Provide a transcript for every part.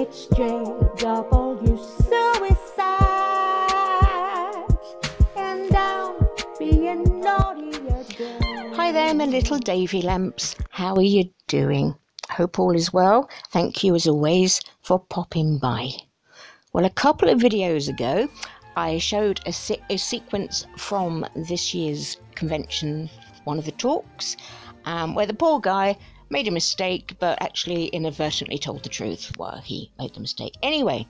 It's JW suicide, and I'm being naughty again. Hi there, my little Davy lamps. How are you doing? Hope all is well. Thank you as always for popping by. Well, a couple of videos ago, I showed a sequence from this year's convention, one of the talks, where the poor guy made a mistake, but actually inadvertently told the truth while he made the mistake. Anyway,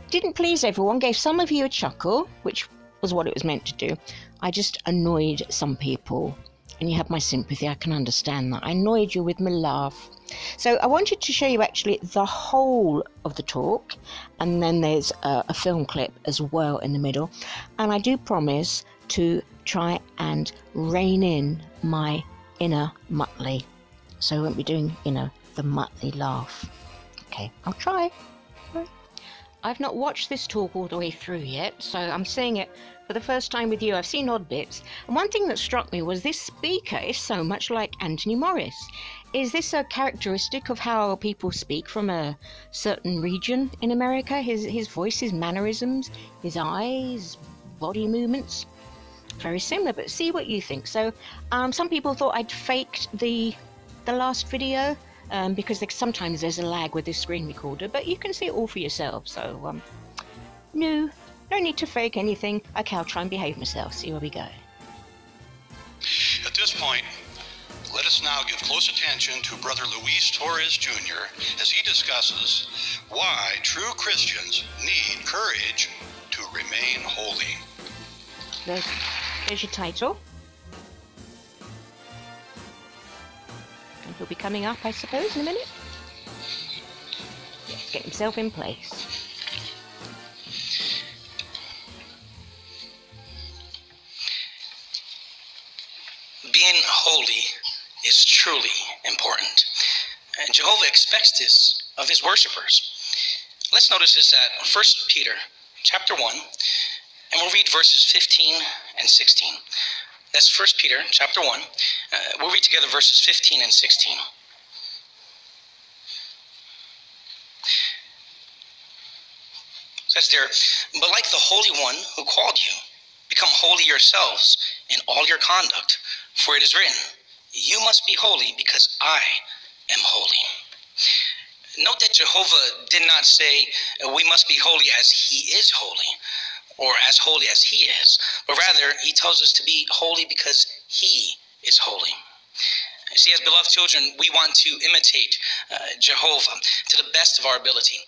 didn't please everyone, gave some of you a chuckle, which was what it was meant to do. I just annoyed some people, and you have my sympathy, I can understand that. I annoyed you with my laugh. So I wanted to show you actually the whole of the talk, and then there's a film clip as well in the middle. And I do promise to try and rein in my inner Muttley. So I won't be doing, the Muttley laugh. Okay, I'll try. I've not watched this talk all the way through yet, so I'm seeing it for the first time with you. I've seen odd bits. And one thing that struck me was this speaker is so much like Anthony Morris. Is this a characteristic of how people speak from a certain region in America? His voice, his mannerisms, his eyes, body movements? Very similar, but see what you think. So some people thought I'd faked the last video because sometimes there's a lag with this screen recorder, but you can see it all for yourself. So no need to fake anything. Okay, I'll try and behave myself. See where we go. At this point, let us now give close attention to Brother Luis Torres Jr. as he discusses why true Christians need courage to remain holy. There's your title. And he'll be coming up, I suppose, in a minute. Get himself in place. Being holy is truly important, and Jehovah expects this of his worshipers. Let's notice this at 1 Peter chapter 1, and we'll read verses 15 and 16. That's 1 Peter chapter 1. We'll read together verses 15 and 16. It says there, "But like the Holy One who called you, become holy yourselves in all your conduct, for it is written, you must be holy because I am holy." Note that Jehovah did not say we must be holy as he is holy, or as holy as he is, but rather he tells us to be holy because he is holy. See, as beloved children, we want to imitate Jehovah to the best of our ability.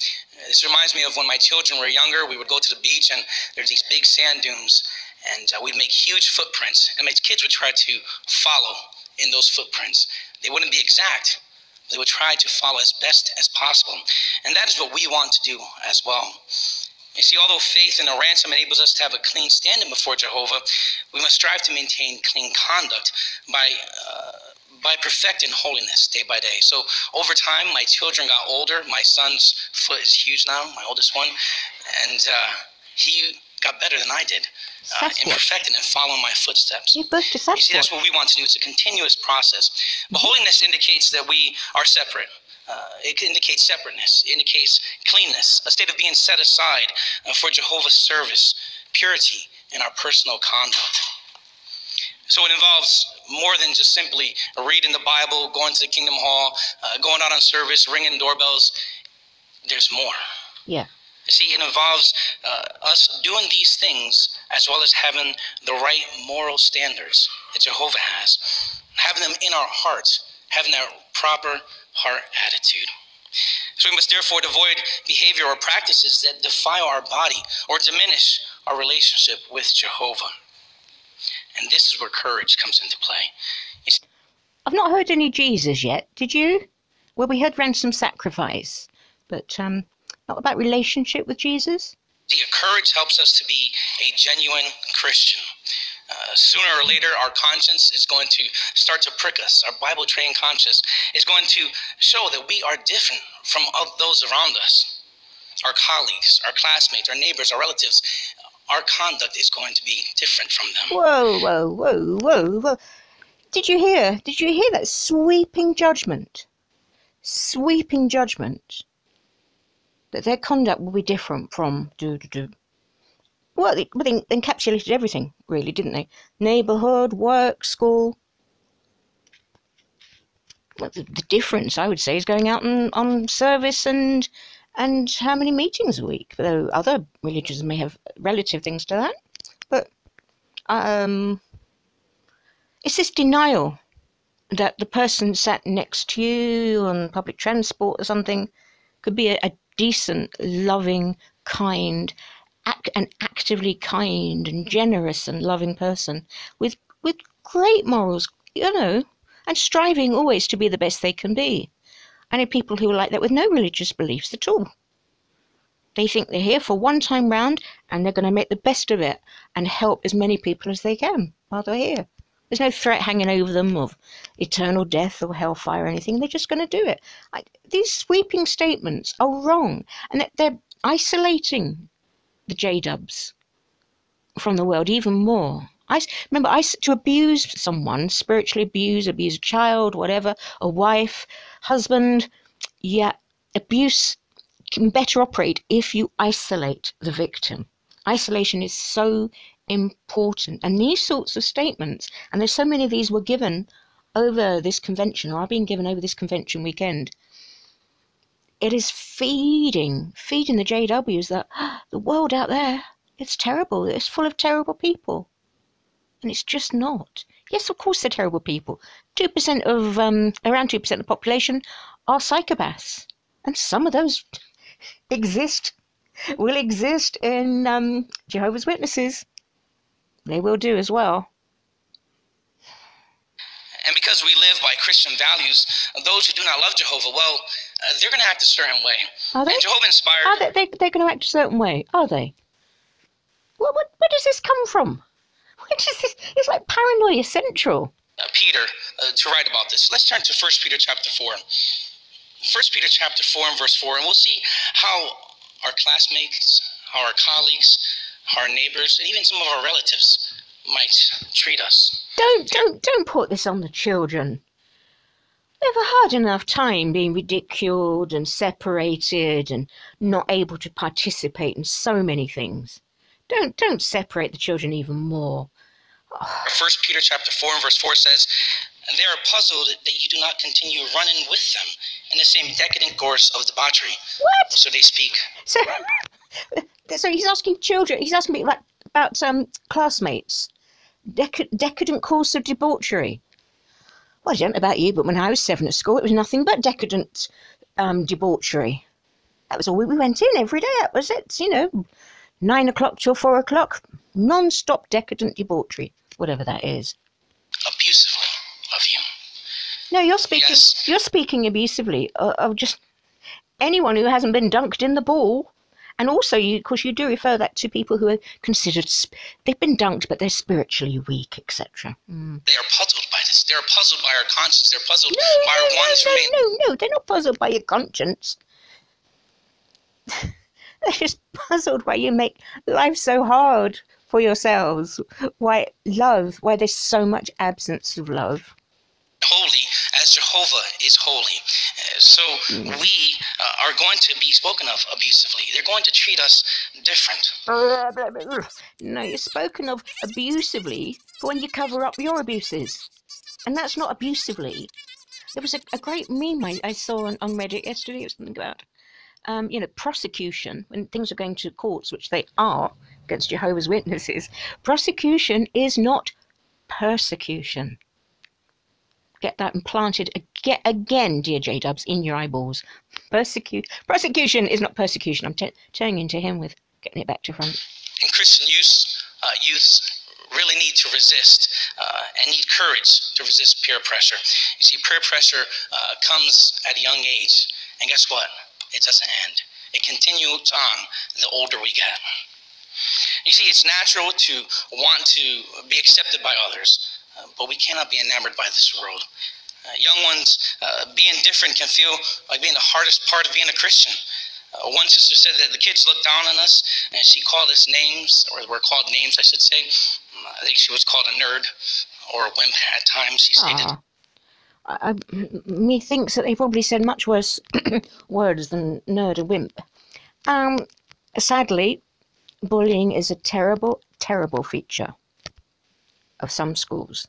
This reminds me of when my children were younger. We would go to the beach, and there's these big sand dunes, and we'd make huge footprints, and my kids would try to follow in those footprints. They wouldn't be exact. They would try to follow as best as possible, and that is what we want to do as well. You see, although faith in a ransom enables us to have a clean standing before Jehovah, we must strive to maintain clean conduct by perfecting holiness day by day. So over time, my children got older. My son's foot is huge now, my oldest one, and he got better than I did in perfecting and following my footsteps. You see, that's what we want to do. It's a continuous process. But holiness indicates that we are separate. It indicates separateness. It indicates cleanness, a state of being set aside for Jehovah's service, purity in our personal conduct. So it involves more than just simply reading the Bible, going to the Kingdom Hall, going out on service, ringing doorbells. There's more. Yeah. See, it involves us doing these things as well as having the right moral standards that Jehovah has, having them in our hearts, having that proper heart attitude. So we must therefore avoid behavior or practices that defile our body or diminish our relationship with Jehovah. And this is where courage comes into play. I've not heard any Jesus yet, did you? Well, we heard ransom sacrifice, but not about relationship with Jesus? See, courage helps us to be a genuine Christian. Sooner or later, our conscience is going to start to prick us. Our Bible-trained conscience is going to show that we are different from those around us. Our colleagues, our classmates, our neighbors, our relatives. Our conduct is going to be different from them. Whoa. Did you hear that sweeping judgment? Sweeping judgment. that their conduct will be different from Well, they encapsulated everything, really, didn't they? Neighbourhood, work, school. Well, the difference, I would say, is going out on service and how many meetings a week. Though other religions may have relative things to that. But it's this denial that the person sat next to you on public transport or something could be a decent, loving, kind, an actively kind and generous and loving person with great morals, and striving always to be the best they can be. I know people who are like that with no religious beliefs at all. They think they're here for one time round and they're going to make the best of it and help as many people as they can while they're here. There's no threat hanging over them of eternal death or hellfire or anything. They're just going to do it. These sweeping statements are wrong, and they're isolating the J-dubs from the world even more. Remember, to abuse someone, spiritually abuse a child, whatever, a wife, husband, abuse can better operate if you isolate the victim. Isolation is so important. And these sorts of statements, and there's so many of these were given over this convention, or are being given over this convention weekend, it is feeding the JWs that the world out there, it's terrible. It's full of terrible people. And it's just not. Yes, of course they're terrible people. 2% of, around 2% of the population are psychopaths. And some of those will exist in Jehovah's Witnesses. They will do as well. And because we live by Christian values, those who do not love Jehovah, well, they're going to act a certain way. Are they? And Jehovah inspired... Are they? They're going to act a certain way, are they? Where does this come from? Where does this? It's like paranoia central. Peter, to write about this. Let's turn to 1 Peter chapter 4. 1 Peter chapter 4 and verse 4, and we'll see how our classmates, how our colleagues, our neighbors, and even some of our relatives might treat us. Don't put this on the children. They've a hard enough time being ridiculed and separated and not able to participate in so many things. Don't separate the children even more. 1 Peter chapter 4 and verse 4 says, and they are puzzled that you do not continue running with them in the same decadent course of debauchery. What? So they speak. So he's asking children. He's asking me about classmates. Decadent course of debauchery. Well, I don't know about you, but when I was 7 at school, it was nothing but decadent debauchery. That was all we went in every day. That was it. 9 o'clock till 4 o'clock, non-stop decadent debauchery, whatever that is. Abusively of you. No, you're speaking. Yes. You're speaking abusively of just anyone who hasn't been dunked in the ball, and also, of course, you do refer that to people who are considered they've been dunked, but they're spiritually weak, etc. They are puzzled by this. They're puzzled by our conscience. They're puzzled by our ones remain. No, they're not puzzled by your conscience. They're just puzzled why you make life so hard for yourselves. Why there's so much absence of love. Holy as Jehovah is holy. So we are going to be spoken of abusively. They're going to treat us different. No, you're spoken of abusively for when you cover up your abuses. And that's not abusively. There was a great meme I saw on Reddit yesterday. It was something about prosecution, when things are going to courts, which they are, against Jehovah's Witnesses, prosecution is not persecution. Get that implanted again, dear J-dubs, in your eyeballs. Prosecution is not persecution. I'm turning into him with getting it back to front. And Christian youths really need to resist and need courage to resist peer pressure. You see, peer pressure comes at a young age, and guess what? It doesn't end. It continues on the older we get. You see, it's natural to want to be accepted by others, but we cannot be enamored by this world. Young ones, being different can feel like being the hardest part of being a Christian. One sister said that the kids looked down on us, and she called us names, or we're called names, I should say. I think she was called a nerd or a wimp at times, she stated. Methinks that they probably said much worse words than nerd and wimp. Sadly, bullying is a terrible, terrible feature of some schools,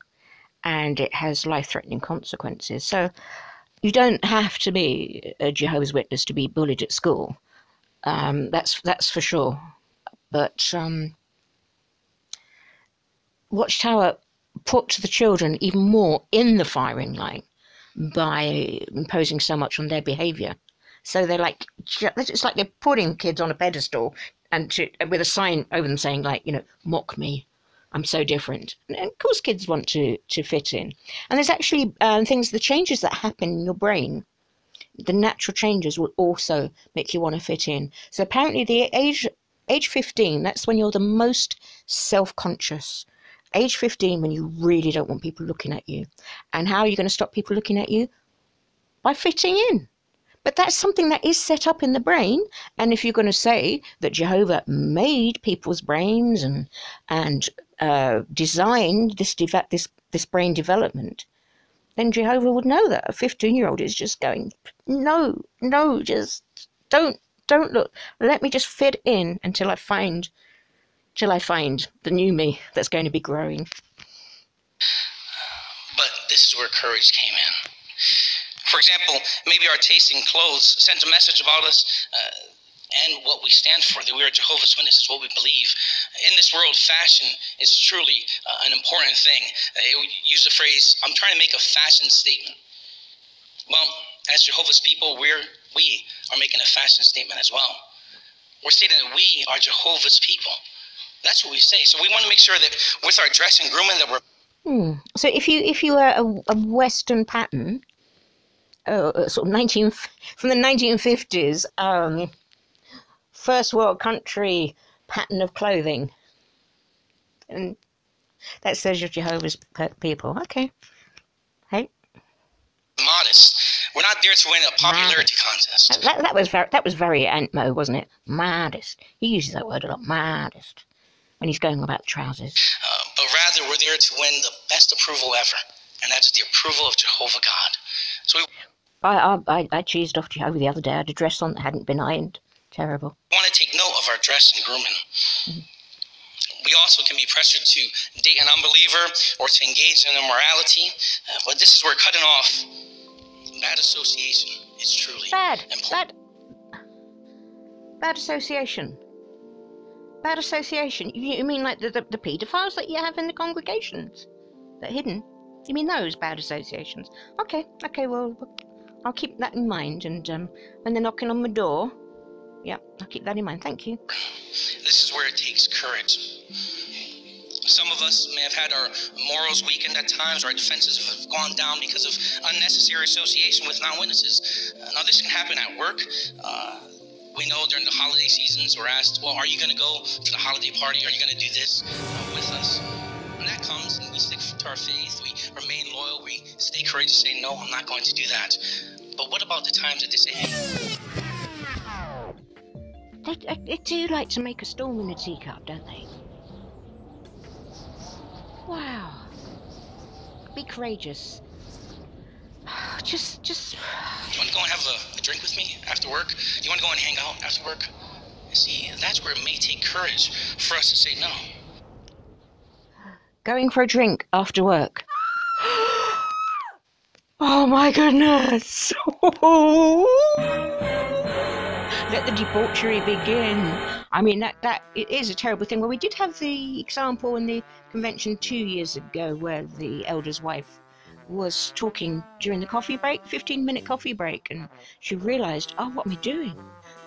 and it has life-threatening consequences. So you don't have to be a Jehovah's Witness to be bullied at school. That's for sure. But Watchtower put the children even more in the firing line by imposing so much on their behaviour. So it's like they're putting kids on a pedestal and with a sign over them saying, like, mock me, I'm so different. And of course kids want to fit in. And there's actually the changes that happen in your brain, the natural changes will also make you want to fit in. So apparently the age 15, that's when you're the most self-conscious. Age 15, when you really don't want people looking at you. And how are you going to stop people looking at you? By fitting in. But that's something that is set up in the brain. And if you're going to say that Jehovah made people's brains and designed this brain development, then Jehovah would know that a 15-year-old is just going, no, just don't look. Let me just fit in until I find the new me that's going to be growing. But this is where courage came in. For example, maybe our taste in clothes sent a message about us and what we stand for, that we are Jehovah's Witnesses, what we believe. In this world, fashion is truly an important thing. We use the phrase, I'm trying to make a fashion statement. Well, as Jehovah's people, we are making a fashion statement as well. We're stating that we are Jehovah's people. That's what we say. So we want to make sure that with our dress and grooming that we're... So if you were a Western pattern, sort of from the 1950s, first world country pattern of clothing, and that says you're Jehovah's people. Okay. Hey. Modest. We're not there to win a popularity contest. That was very Antmo, wasn't it? Modest. He uses that word a lot. Modest. When he's going about trousers. But rather, we're there to win the best approval ever, and that's the approval of Jehovah God. So I cheesed off Jehovah the other day. I had a dress on that hadn't been ironed. Terrible. We want to take note of our dress and grooming. We also can be pressured to date an unbeliever or to engage in immorality, but this is where cutting off bad association is truly important. Bad association. Bad association. You mean like the paedophiles that you have in the congregations? That are hidden? You mean those bad associations? Okay, well, I'll keep that in mind, and when they're knocking on my door, yeah, I'll keep that in mind. Thank you. This is where it takes courage. Some of us may have had our morals weakened at times, or our defenses have gone down because of unnecessary association with non-witnesses. Now, this can happen at work. We know during the holiday seasons we're asked, well, are you going to go to the holiday party? Are you going to do this with us? When that comes and we stick to our faith, we remain loyal, we stay courageous, say, no, I'm not going to do that. But what about the times that they say, hey? They do like to make a storm in a teacup, don't they? Wow. Be courageous. Just... You want to go and have a drink with me after work? You want to go and hang out after work? See, that's where it may take courage for us to say no. Going for a drink after work. Oh my goodness! Let the debauchery begin. I mean, that it is a terrible thing. Well, we did have the example in the convention 2 years ago where the elder's wife was talking during the coffee break, 15-minute coffee break, and she realised, oh, what am I doing?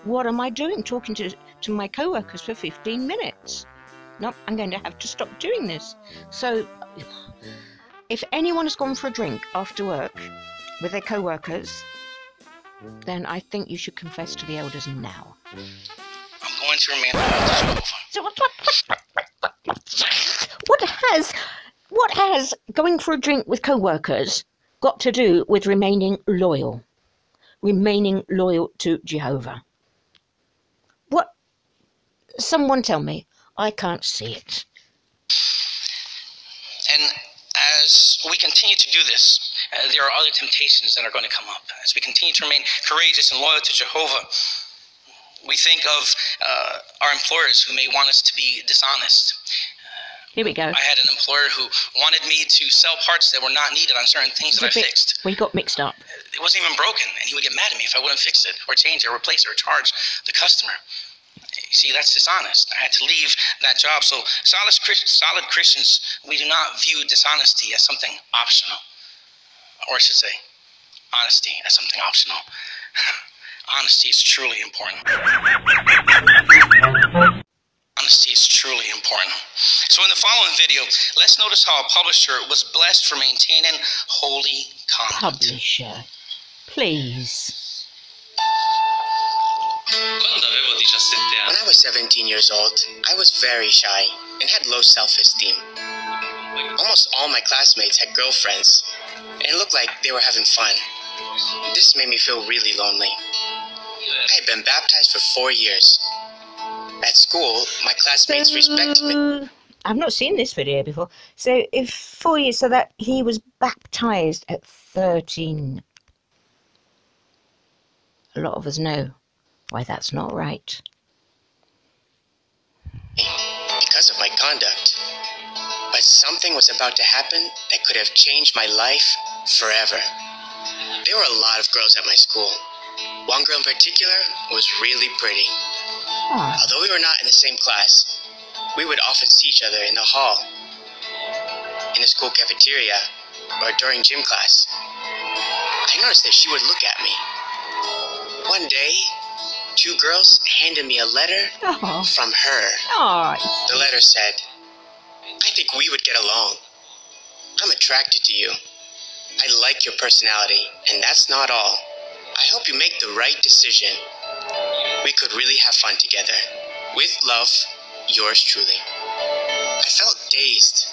What am I doing talking to my co-workers for 15 minutes? No, I'm going to have to stop doing this. So if anyone has gone for a drink after work with their co-workers, then I think you should confess to the elders now. I'm going to remain loyal to Jehovah. So what has going for a drink with co-workers got to do with remaining loyal to Jehovah? What? Someone tell me. I can't see it. And as we continue to do this, there are other temptations that are going to come up. As we continue to remain courageous and loyal to Jehovah, We think of our employers who may want us to be dishonest. Here we go. I had an employer who wanted me to sell parts that were not needed on certain things that I fixed. We got mixed up. It wasn't even broken, and he would get mad at me if I wouldn't fix it, or change it, or replace it, or charge the customer. You see, that's dishonest. I had to leave that job. So solid Christians, we do not view dishonesty as something optional. Or I should say, honesty as something optional. Honesty is truly important. Honesty is truly important. So in the following video, let's notice how a publisher was blessed for maintaining holy conduct. Publisher, please. When I was 17 years old, I was very shy and had low self-esteem. Almost all my classmates had girlfriends, and it looked like they were having fun. This made me feel really lonely. I had been baptized for 4 years. At school, my classmates respected me. I've not seen this video before. So if 4 years, so that he was baptized at 13. A lot of us know why that's not right. Because of my conduct. But something was about to happen that could have changed my life forever. There were a lot of girls at my school. One girl in particular was really pretty. Oh. Although we were not in the same class, we would often see each other in the hall, in the school cafeteria, or during gym class. I noticed that she would look at me. One day, 2 girls handed me a letter from her. Oh. The letter said, "I think we would get along. I'm attracted to you. I like your personality, and that's not all. I hope you make the right decision. We could really have fun together. With love, yours truly." I felt dazed.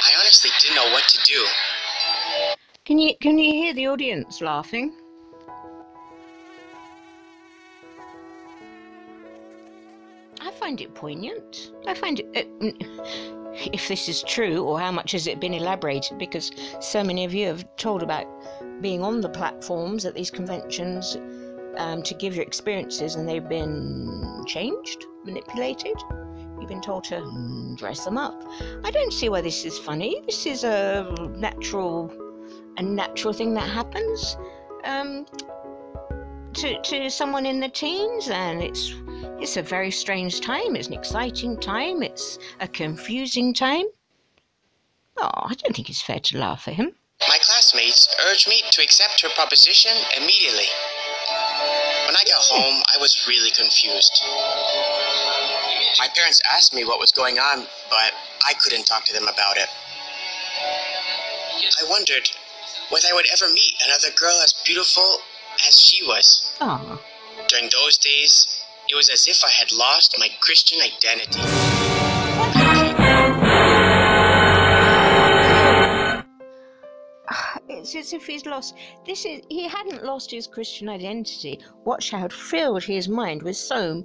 I honestly didn't know what to do. Can you hear the audience laughing? I find it poignant. I find it, if this is true, or how much has it been elaborated, because so many of you have told about being on the platforms at these conventions to give your experiences, and they've been changed, manipulated. You've been told to dress them up. I don't see why this is funny. This is a natural thing that happens to someone in the teens, and it's a very strange time. It's an exciting time. It's a confusing time. Oh, I don't think it's fair to laugh at him. My classmates urged me to accept her proposition immediately. When I got home, I was really confused. My parents asked me what was going on, but I couldn't talk to them about it. I wondered whether I would ever meet another girl as beautiful as she was. Oh. During those days, it was as if I had lost my Christian identity. It's as if he's lost. He hadn't lost his Christian identity. Watch how it filled his mind with so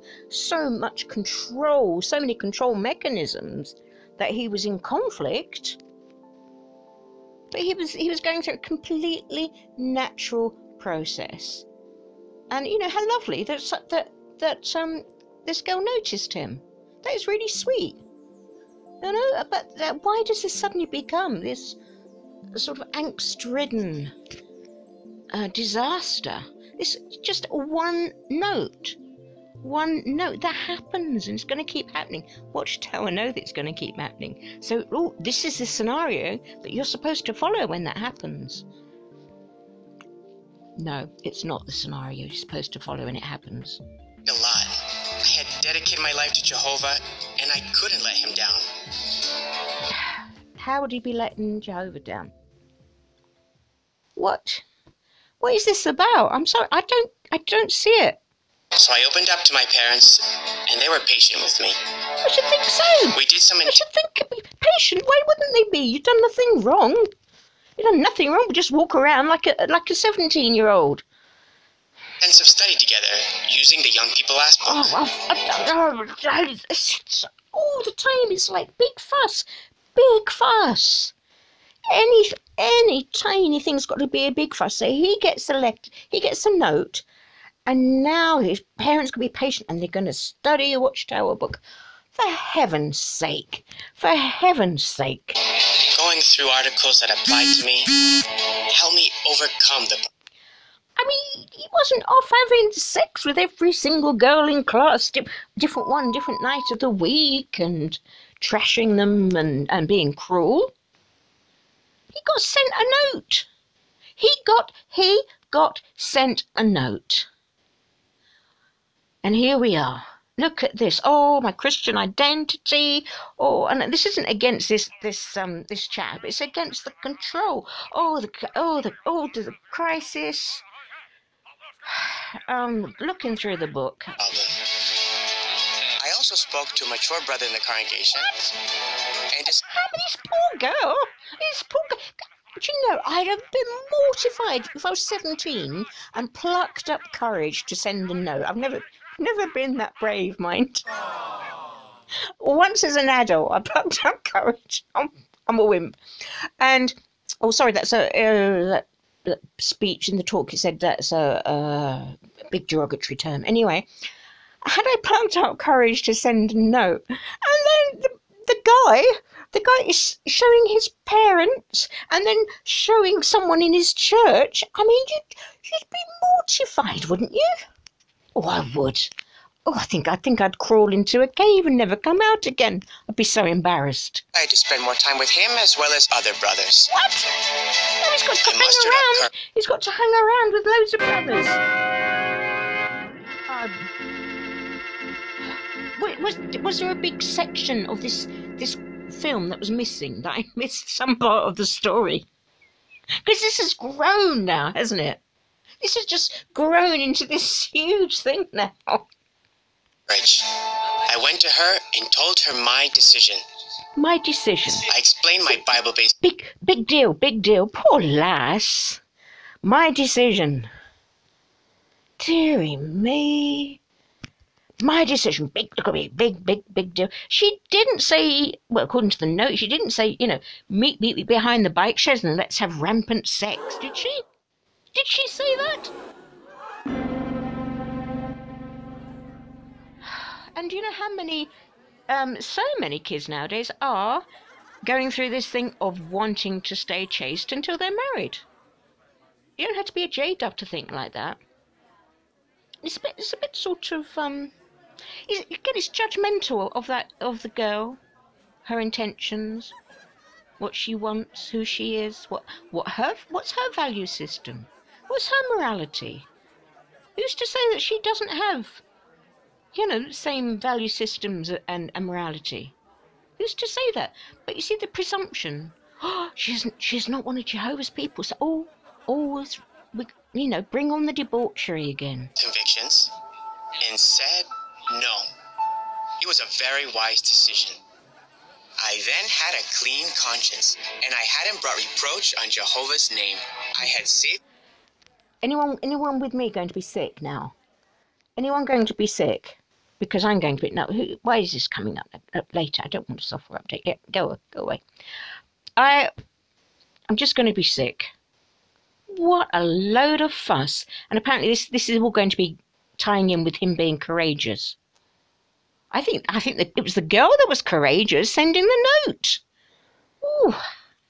much control, so many control mechanisms, that he was in conflict. But he was going through a completely natural process. And you know how lovely that this girl noticed him. That is really sweet. You know, but why does this suddenly become this sort of angst-ridden disaster? It's just one note that happens, and it's going to keep happening. Watch Tower know that it's going to keep happening. So this is the scenario that you're supposed to follow when that happens. No, it's not the scenario you're supposed to follow when it happens. A lot. I had dedicated my life to Jehovah, and I couldn't let him down. How would he be letting Jehovah down? What is this about? I'm sorry, I don't see it. So I opened up to my parents, and they were patient with me. I should think so. We did some I should think patient. Why wouldn't they be? You've done nothing wrong. You've done nothing wrong, but just walk around like a 17-year-old. intense of study together, using the young people aspect. All the time it's like big fuss. Any tiny thing's got to be a big fuss. So he gets a note, And now his parents can be patient and they're going to study a Watchtower book. For heaven's sake. For heaven's sake. Going through articles that apply to me help me overcome the... I mean, he wasn't off having sex with every single girl in class, different one, different night of the week, and trashing them and being cruel. He got sent a note. He got sent a note. And here we are. Look at this. Oh, my Christian identity. Oh, and this isn't against this chap. It's against the control. The crisis. Looking through the book. I also spoke to a mature brother in the congregation. And This poor girl. Do you know, I'd have been mortified if I was 17 and plucked up courage to send a note. I've never been that brave, mind. Once as an adult, I plucked up courage. I'm a wimp. And, that's that speech in the talk. It said that's a big derogatory term. Anyway, had I plucked up courage to send a note, and then the guy is showing his parents and then showing someone in his church. I mean, you'd be mortified, wouldn't you? Oh, I would. Oh, I think I'd crawl into a cave and never come out again. I'd be so embarrassed. I had to spend more time with him as well as other brothers. What? No, he's got to hang around. He's got to hang around with loads of brothers. Was there a big section of this film that was missing, that I missed some part of the story? Because this has grown now, hasn't it? This has just grown into this huge thing now. I went to her and told her my decision. My decision. I explained my Bible-based... Big deal. Poor lass. My decision. Dearie me. My decision. Big deal. She didn't say, well, according to the note, she didn't say, meet me behind the bike sheds and let's have rampant sex, did she? Did she say that? And do you know how many, so many kids nowadays are going through this thing of wanting to stay chaste until they're married? You don't have to be a J-dub to think like that. It's a bit sort of, it's judgmental of the girl, her intentions, what she wants, who she is, what's her value system, what's her morality. Who's to say that she doesn't have, the same value systems and morality? Who's to say that? But you see the presumption. Oh, she's not one of Jehovah's people. So always, bring on the debauchery again. Convictions, and said no. It was a very wise decision. I then had a clean conscience, and I hadn't brought reproach on Jehovah's name. I had saved... Anyone with me going to be sick now? Anyone going to be sick? Because I'm going to be... No, why is this coming up later? I don't want a software update. Yeah, go away. I'm just going to be sick. What a load of fuss. And apparently this is all going to be tying in with him being courageous. I think that it was the girl that was courageous sending the note. Ooh.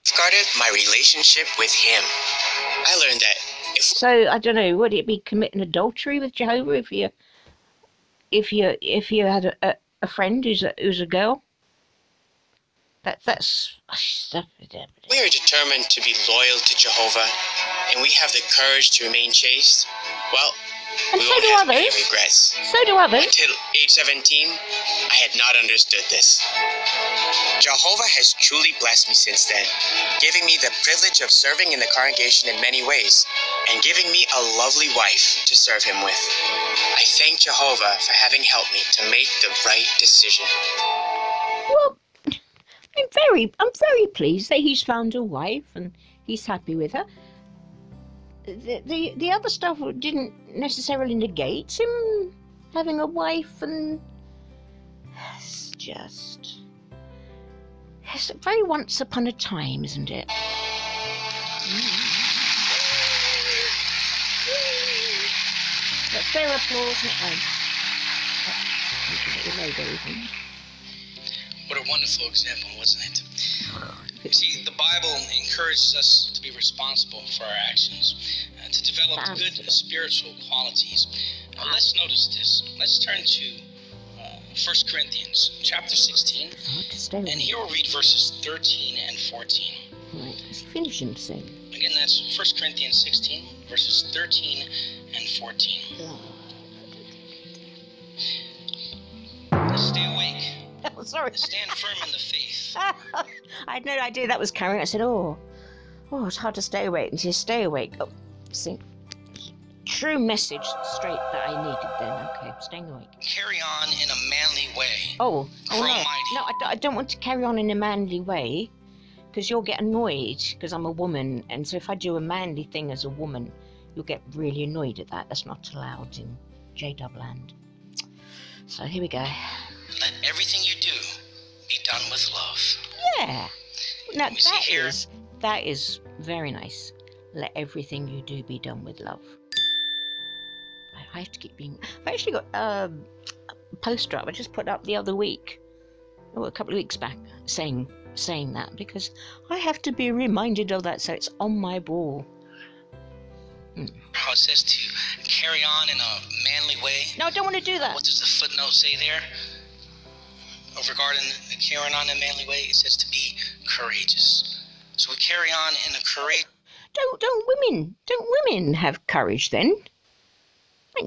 Started my relationship with him. I learned that So I don't know, would it be committing adultery with Jehovah if you had a friend who's a girl? That's we are determined to be loyal to Jehovah, and we have the courage to remain chaste. Well, and we so won't do have any others. regrets. So do others. Until age 17, I had not understood this. Jehovah has truly blessed me since then, giving me the privilege of serving in the congregation in many ways, and giving me a lovely wife to serve him with. I thank Jehovah for having helped me to make the right decision. Well, I'm very pleased that he's found a wife and he's happy with her. The other stuff didn't necessarily negate him having a wife, and it's very once upon a time, isn't it? Let's do applause at home. Your logo, isn't it? What a wonderful example, wasn't it? You see, the Bible encourages us to be responsible for our actions, to develop good spiritual qualities. Let's notice this. Let's turn to 1 Corinthians chapter 16, and here we'll read verses 13 and 14. Right, it's finishing soon. Again, that's 1 Corinthians 16, verses 13 and 14. Stay awake. Oh, sorry. Stand firm in the faith. I had no idea that was coming. I said, it's hard to stay awake. And she said, stay awake. Oh, see, true message straight that I needed then. Okay, staying awake. Carry on in a manly way. Oh Grow no. mighty. No, I don't want to carry on in a manly way, because you'll get annoyed, because I'm a woman, and so if I do a manly thing as a woman, you'll get really annoyed at that. That's not allowed in J-Dub land. So here we go. Let everything you do be done with love. Yeah. Now We see here- that is very nice. Let everything you do be done with love. I have to keep being. I've actually got a poster up. I just put up the other week, a couple of weeks back, saying that, because I have to be reminded of that, so it's on my wall. How it says to carry on in a manly way. No, I don't want to do that. What does the footnote say there? Regarding carrying on in a manly way, it says to be courageous. So we carry on in a courage. Don't women have courage then?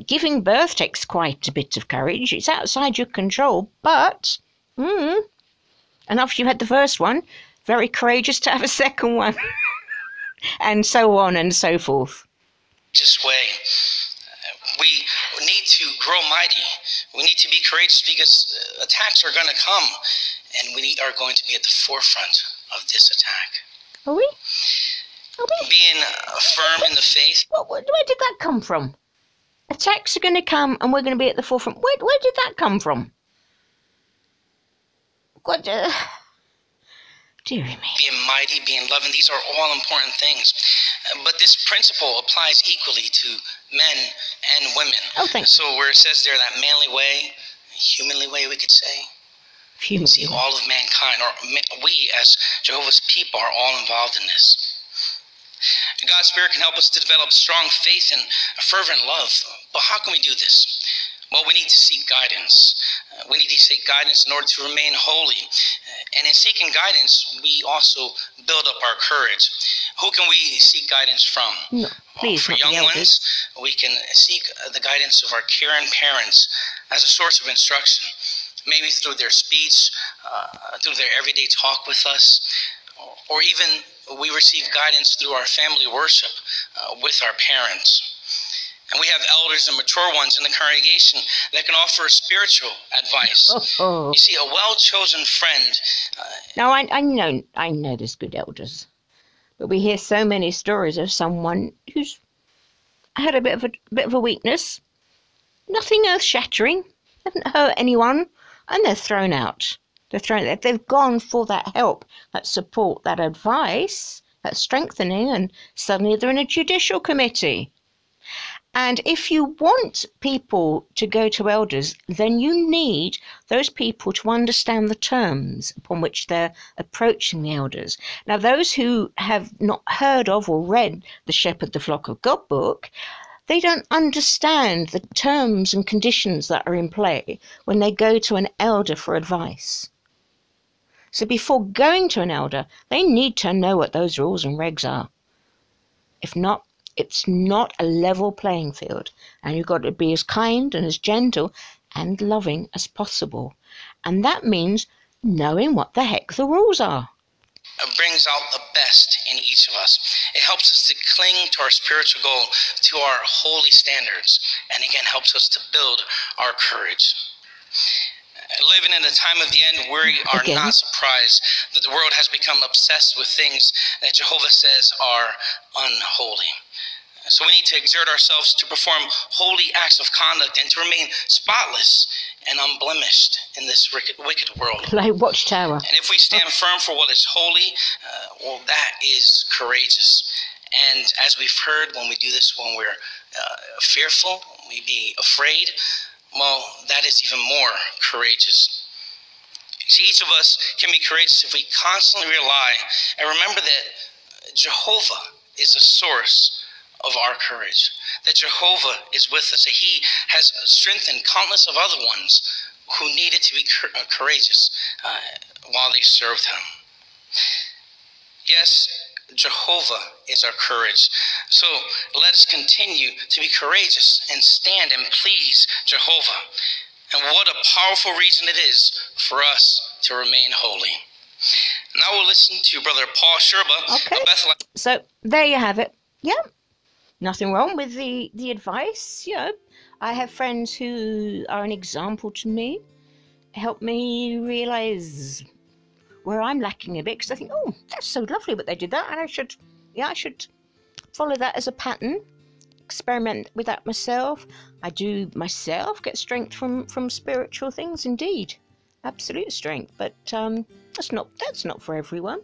Giving birth takes quite a bit of courage. It's outside your control, but and after you had the first one, very courageous to have a second one, and so on and so forth. This way, we need to grow mighty. We need to be courageous because attacks are going to come, and we are going to be at the forefront of this attack. Are we? Being firm in the faith. Where did that come from? Attacks are going to come, and we're going to be at the forefront. Where did that come from? What? Dearie me. Being mighty, being loving, these are all important things. But this principle applies equally to men and women. Oh, thanks. So where it says there that manly way, humanly way, we could say. Human. See, all of mankind, or we as Jehovah's people, are all involved in this. God's Spirit can help us to develop strong faith and a fervent love. But how can we do this? Well, we need to seek guidance. We need to seek guidance in order to remain holy. And in seeking guidance, we also build up our courage. Who can we seek guidance from? No, please, For not the young elders. ones, we can seek the guidance of our caring parents as a source of instruction. Maybe through their speech, through their everyday talk with us, or even we receive guidance through our family worship with our parents. And we have elders and mature ones in the congregation that can offer spiritual advice. Oh. You see, a well-chosen friend. Now, I know there's good elders, but we hear so many stories of someone who's had a bit of a weakness, nothing earth-shattering, haven't hurt anyone, and they're thrown out. They've gone for that help, that support, that advice, that strengthening, and suddenly they're in a judicial committee. And if you want people to go to elders, then you need those people to understand the terms upon which they're approaching the elders. Now, those who have not heard of or read the Shepherd the Flock of God book, they don't understand the terms and conditions that are in play when they go to an elder for advice. So before going to an elder, they need to know what those rules and regs are. If not, it's not a level playing field, and you've got to be as kind and as gentle and loving as possible. And that means knowing what the heck the rules are. It brings out the best in each of us. It helps us to cling to our spiritual goal, to our holy standards, and again helps us to build our courage. Living in the time of the end, we are not surprised that the world has become obsessed with things that Jehovah says are unholy. So we need to exert ourselves to perform holy acts of conduct and to remain spotless and unblemished in this wicked world. Like Watchtower. And if we stand firm for what is holy, well, that is courageous. And as we've heard, when we do this, when we're fearful, we be afraid, well, that is even more courageous. See, each of us can be courageous if we constantly rely and remember that Jehovah is the source of our courage, that Jehovah is with us, that he has strengthened countless of other ones who needed to be courageous while they served him. Yes, Jehovah is our courage. So let us continue to be courageous and stand and please Jehovah. And what a powerful reason it is for us to remain holy. Now we'll listen to Brother Paul Sherba of Bethlehem. So there you have it. Yeah, nothing wrong with the advice. You know, I have friends who are an example to me, help me realize where I'm lacking a bit, because I think, oh, that's so lovely what they did that, and I should follow that as a pattern, experiment with that myself. I do myself get strength from spiritual things, indeed, absolute strength, but that's not for everyone.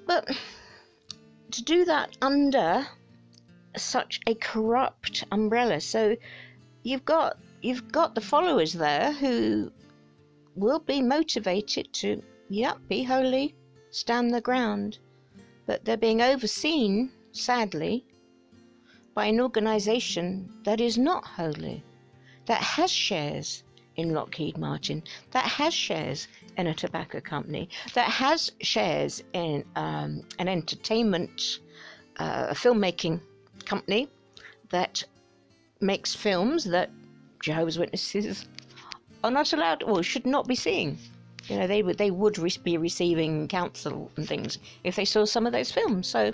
But to do that under such a corrupt umbrella, so you've got the followers there who will be motivated to be holy, stand the ground, but they're being overseen, sadly, by an organisation that is not holy, that has shares in Lockheed Martin, that has shares in a tobacco company, that has shares in an entertainment, a filmmaking company that makes films that Jehovah's Witnesses are not allowed, or should not be seeing. You know, they would be receiving counsel and things if they saw some of those films. So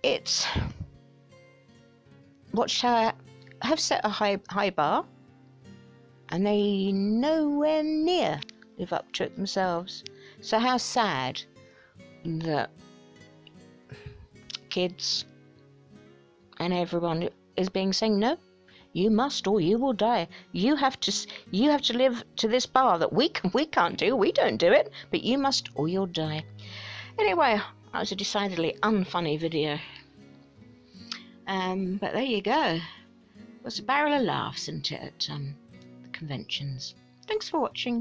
it's Watchtower have set a high bar, and they nowhere near live up to it themselves. So how sad that kids and everyone is being saying, no, you must or you will die. You have to live to this bar that we can't do. We don't do it, but you must or you'll die. Anyway, that was a decidedly unfunny video. But there you go. It was a barrel of laughs, isn't it, at the conventions. Thanks for watching.